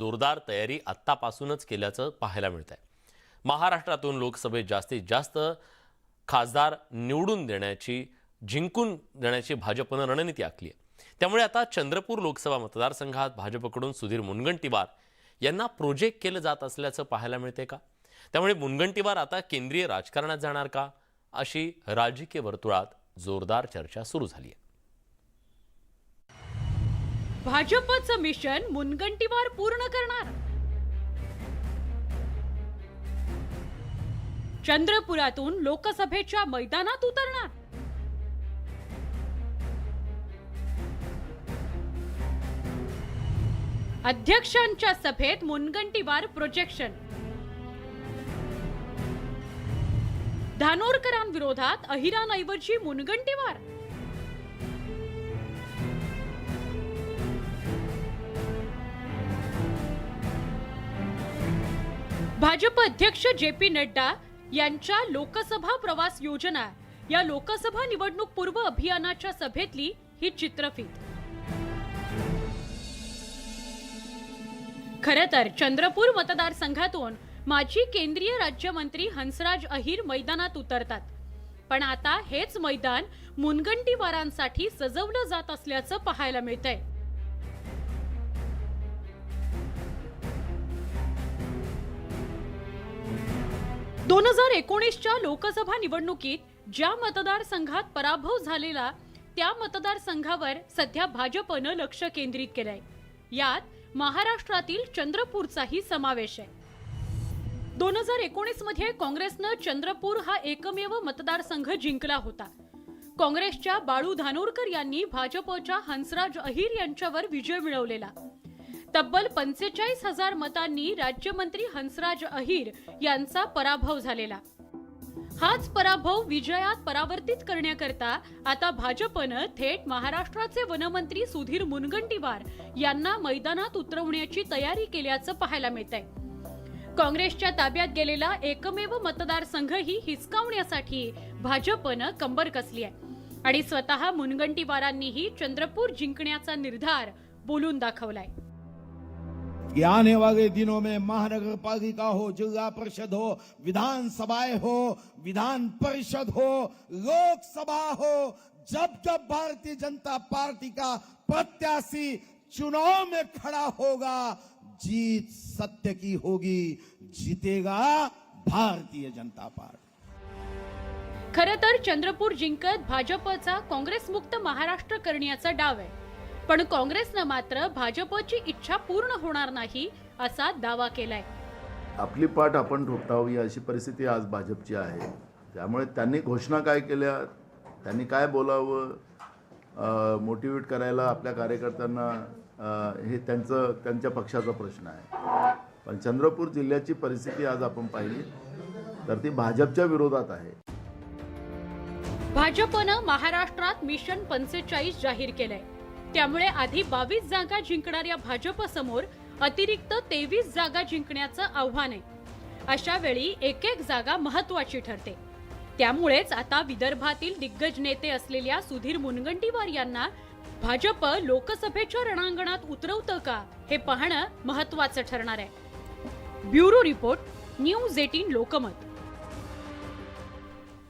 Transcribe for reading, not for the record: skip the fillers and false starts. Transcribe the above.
जोरदार तयारी आत्तापासूनच केल्याचं पाहायला मिळत आहे। महाराष्ट्रातून लोकसभेत जास्तीत जास्त खासदार जिंकून देण्याची भाजपनं रणनीती आखली आहे। त्यामुळे आता चंद्रपूर लोकसभा मतदारसंघात भाजपकडून सुधीर मुनगंटीवार यांना प्रोजेक्ट केलं जात असल्याचं पाहायला मिळते का? त्यामुळे मुनगंटीवार आता केंद्रीय राजकारणात जाणार का, अशी राजकीय वर्तुळात जोरदार चर्चा सुरू झाली आहे। भाजपचं मिशन मुनगंटीवार पूर्ण करणार। चंद्रपुरातून लोकसभेच्या मैदानात उतरणार। अध्यक्षांच्या सभेत मुनगंटीवार प्रोजेक्शन। धानोरकरांविरोधात अहिरांऐवजी मुनगंटीवार। भाजप अध्यक्ष जे.पी. नड्डा यांच्या लोकसभा प्रवास योजना या लोकसभा निवडणूक पूर्व अभियानाच्या सभेतली ही चित्रफीत। खरं तर चंद्रपूर मतदारसंघातून माजी केंद्रीय राज्यमंत्री हंसराज अहिर मैदानात उतरतात, पण आता हेच मैदान मुनगंटीवारांसाठी सजवलं जात असल्याचं पाहायला मिळतंय। दोन 2019च्या लोकसभा निवडणुकीत ज्या मतदारसंघात पराभव झालेला त्या मतदारसंघावर सध्या भाजपनं लक्ष केंद्रित केलंय। यात महाराष्ट्रातील चंद्रपूरचाही समावेश आहे। 2019 मध्ये काँग्रेसनं चंद्रपूर हा एकमेव मतदारसंघ जिंकला होता। काँग्रेसच्या बाळू धानोरकर यांनी भाजपच्या हंसराज अहिर यांच्यावर विजय मिळवलेला। तब्बल 45,000 मतांनी राज्यमंत्री हंसराज अहिर यांचा पराभव झालेला। हाच पराभव विजयात परावर्तित करण्याकरता आता भाजपनं थेट महाराष्ट्राचे वनमंत्री सुधीर मुनगंटीवार यांना मैदानात उतरवण्याची तयारी केल्याचं पाहायला मिळतंय। काँग्रेसच्या ताब्यात गेलेला एकमेव मतदारसंघही हिसकावण्यासाठी भाजपनं कंबर कसली आहे आणि स्वतः मुनगंटीवारांनीही चंद्रपूर जिंकण्याचा निर्धार बोलून दाखवलाय। कि आने वाले दिनों में महानगर पालिका हो, जिला परिषद हो, विधानसभाएं हो, विधान परिषद हो, लोकसभा हो, जब जब भारतीय जनता पार्टी का प्रत्याशी चुनाव में खड़ा होगा, जीत सत्य की होगी, जीतेगा भारतीय जनता पार्टी। खरं तर चंद्रपूर जिंकत भाजपचा काँग्रेस मुक्त महाराष्ट्र करण्याचा डाव आहे, पण काँग्रेसनं मात्र भाजपची इच्छा पूर्ण होणार नाही असा दावा केलाय। आपली पाठ आपण ठोठावी अशी परिस्थिती आज भाजपची आहे। त्यामुळे त्यांनी घोषणा काय केल्या, त्यांनी काय बोलावं, मोटिवेट करायला आपल्या कार्यकर्त्यांना, हे त्यांच्या पक्षाचा प्रश्न आहे। पण चंद्रपूर जिल्ह्याची परिस्थिती आज आपण पाहिली तर ती भाजपच्या विरोधात आहे। भाजपनं महाराष्ट्रात मिशन 45 जाहीर केलंय। त्यामुळे आधी 22 जागा जिंकणाऱ्या भाजपसमोर अतिरिक्त 23 जागा जिंकण्याचं आव्हान आहे। अशा वेळी एक जागा महत्त्वाची ठरते। त्यामुळेच आता विदर्भातील दिग्गज नेते असलेल्या सुधीर मुनगंटीवार यांना भाजप लोकसभेच्या रणांगणात उतरवतं का हे पाहणं महत्त्वाचं ठरणार आहे। Bureau report, news 18 Lokmat.